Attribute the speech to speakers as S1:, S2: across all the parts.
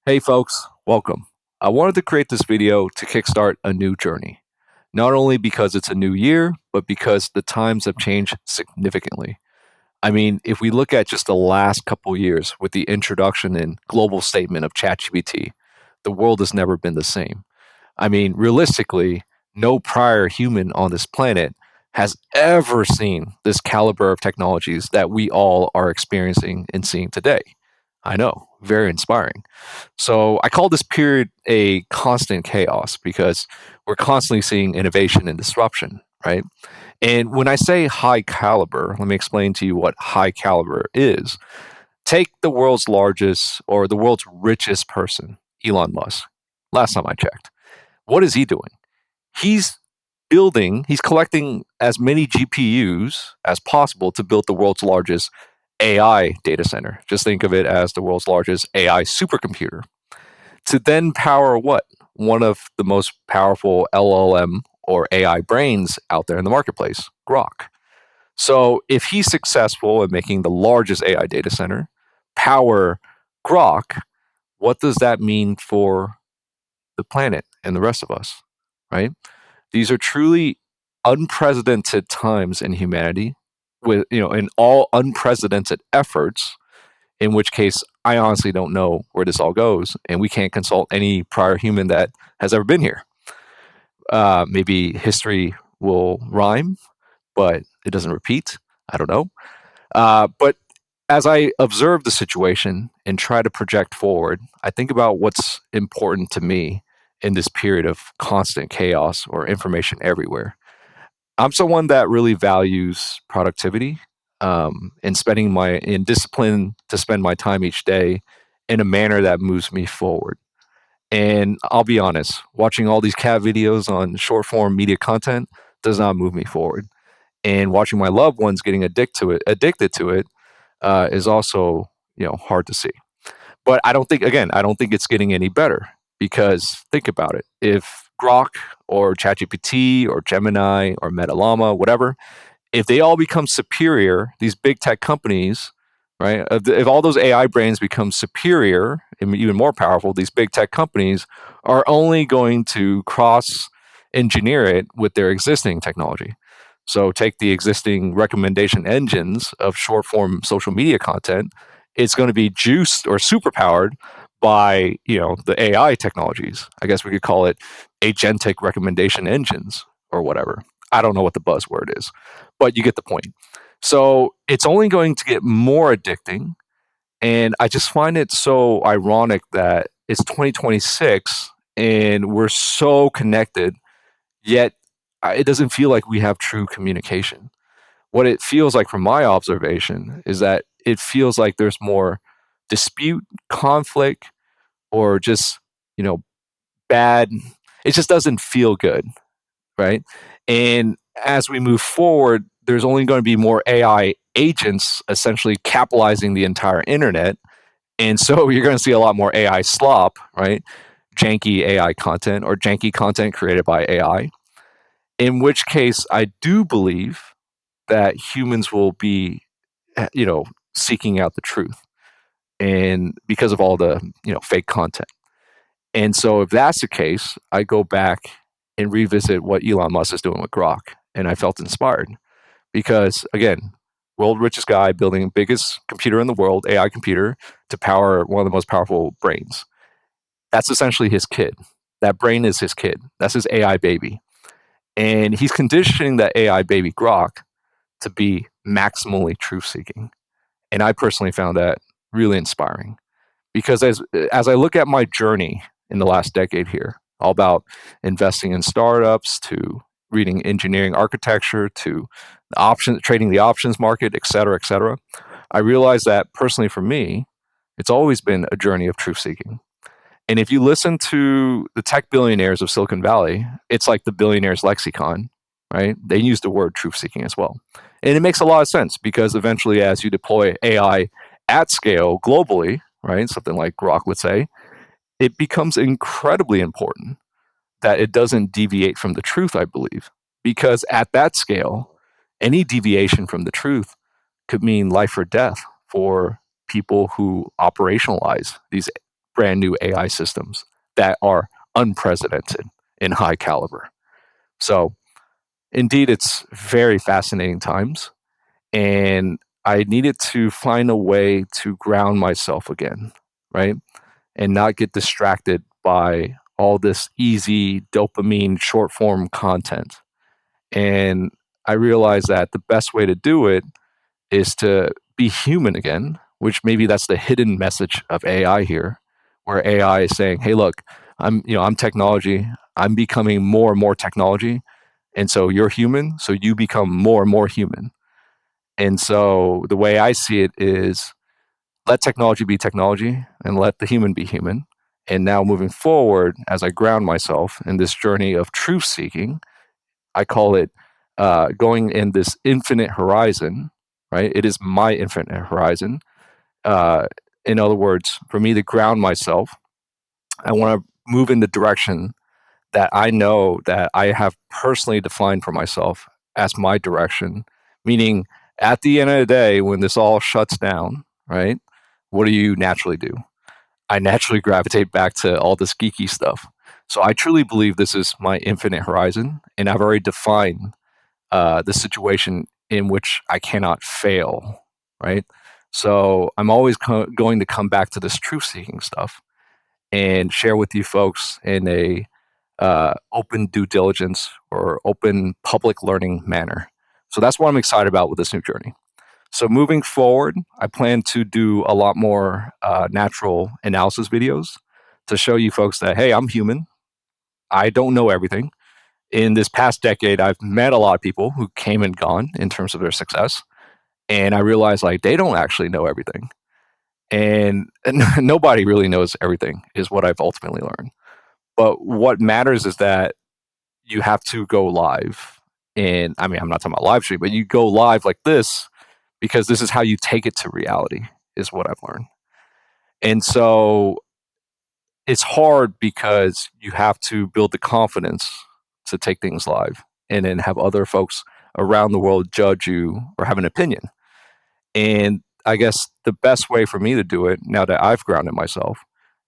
S1: Hey folks, welcome. I wanted to create this video to kickstart a new journey, not only because it's a new year, but because the times have changed significantly. I mean, if we look at just the last couple years with the introduction and global statement of ChatGPT, the world has never been the same. I mean, realistically, no prior human on this planet has ever seen this caliber of technologies that we all are experiencing and seeing today. I know, very inspiring. So I call this period a constant chaos because we're constantly seeing innovation and disruption, right? And when I say high caliber, let me explain to you what high caliber is. Take the world's largest or the world's richest person, Elon Musk. Last time I checked. What is he doing? He's he's collecting as many GPUs as possible to build the world's largest AI data center. Just think of it as the world's largest AI supercomputer to then power what? One of the most powerful LLM or AI brains out there in the marketplace, Grok. So if he's successful in making the largest AI data center power Grok, what does that mean for the planet and the rest of us, right? These are truly unprecedented times in humanity with, in all unprecedented efforts, in which case I honestly don't know where this all goes, and we can't consult any prior human that has ever been here. Maybe history will rhyme, but it doesn't repeat. I don't know. But as I observe the situation and try to project forward, I think about what's important to me in this period of constant chaos or information everywhere. I'm someone that really values productivity and spending my in discipline to spend my time each day in a manner that moves me forward. And I'll be honest, watching all these cat videos on short form media content does not move me forward. And watching my loved ones getting addicted to it, is also hard to see. But I don't think it's getting any better because think about it. If Grok or ChatGPT or Gemini or MetaLlama, whatever, if they all become superior, these big tech companies, right? If all those AI brains become superior and even more powerful, these big tech companies are only going to cross engineer it with their existing technology. So take the existing recommendation engines of short form social media content, it's going to be juiced or superpowered by the AI technologies. I guess we could call it agentic recommendation engines or whatever. I don't know what the buzzword is, but you get the point. So it's only going to get more addicting. And I just find it so ironic that it's 2026 and we're so connected, yet it doesn't feel like we have true communication. What it feels like from my observation is that it feels like there's more dispute, conflict, or just, you know, bad. It just doesn't feel good, right? And as we move forward, there's only going to be more AI agents essentially capitalizing the entire internet. And so you're going to see a lot more AI slop, right? Janky AI content or janky content created by AI. In which case, I do believe that humans will be, you know, seeking out the truth and because of all the, fake content. And so if that's the case, I go back and revisit what Elon Musk is doing with Grok. And I felt inspired because, again, world richest guy building the biggest computer in the world, AI computer, to power one of the most powerful brains. That's essentially his kid. That brain is his kid. That's his AI baby. And he's conditioning that AI baby Grok to be maximally truth seeking. And I personally found that really inspiring because as I look at my journey in the last decade here, all about investing in startups to reading engineering architecture to the option trading the options market, et cetera, I realized that personally for me, it's always been a journey of truth seeking. And if you listen to the tech billionaires of Silicon Valley, it's like the billionaires lexicon, right? They use the word truth seeking as well. And it makes a lot of sense because eventually, as you deploy AI at scale globally, right, something like Grok would say, it becomes incredibly important that it doesn't deviate from the truth, I believe. Because at that scale, any deviation from the truth could mean life or death for people who operationalize these brand new AI systems that are unprecedented in high caliber. So, indeed, it's very fascinating times. And I needed to find a way to ground myself again, right? And not get distracted by all this easy dopamine short form content. And I realized that the best way to do it is to be human again, which maybe that's the hidden message of AI here, where AI is saying, "Hey, look, I'm technology. I'm becoming more and more technology, and so you're human, so you become more and more human." And so the way I see it is let technology be technology and let the human be human. And now moving forward, as I ground myself in this journey of truth seeking, I call it going in this infinite horizon, right? It is my infinite horizon. Uh, in other words, for me to ground myself, I want to move in the direction that I know that I have personally defined for myself as my direction. Meaning, at the end of the day, when this all shuts down, right? What do you naturally do? I naturally gravitate back to all this geeky stuff. So I truly believe this is my infinite horizon, and I've already defined the situation in which I cannot fail, right? So I'm always going to come back to this truth seeking stuff and share with you folks in a open due diligence or open public learning manner. So that's what I'm excited about with this new journey. So moving forward, I plan to do a lot more natural analysis videos to show you folks that, hey, I'm human. I don't know everything. In this past decade, I've met a lot of people who came and gone in terms of their success. And I realized like they don't actually know everything. And nobody really knows everything, is what I've ultimately learned. But what matters is that you have to go live. And I mean, I'm not talking about live stream, but you go live like this because this is how you take it to reality, is what I've learned. And so it's hard because you have to build the confidence to take things live and then have other folks around the world judge you or have an opinion. And I guess the best way for me to do it now that I've grounded myself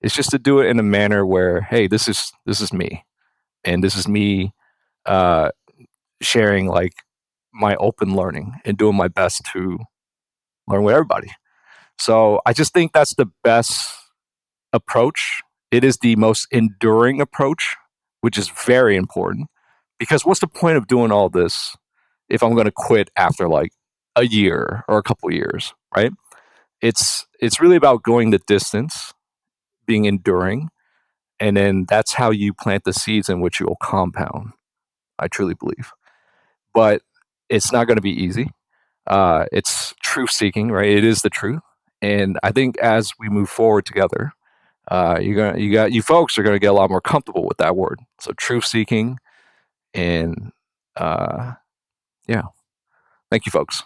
S1: is just to do it in a manner where, hey, this is me, and this is me uh, sharing like my open learning and doing my best to learn with everybody. So I just think that's the best approach. It is the most enduring approach, which is very important. Because what's the point of doing all this if I'm going to quit after like a year or a couple years, right? It's really about going the distance, being enduring, and then that's how you plant the seeds in which you will compound. I truly believe, but it's not going to be easy. It's truth seeking, right? It is the truth, and I think as we move forward together, you folks are gonna get a lot more comfortable with that word. So truth seeking and uh, yeah, thank you, folks.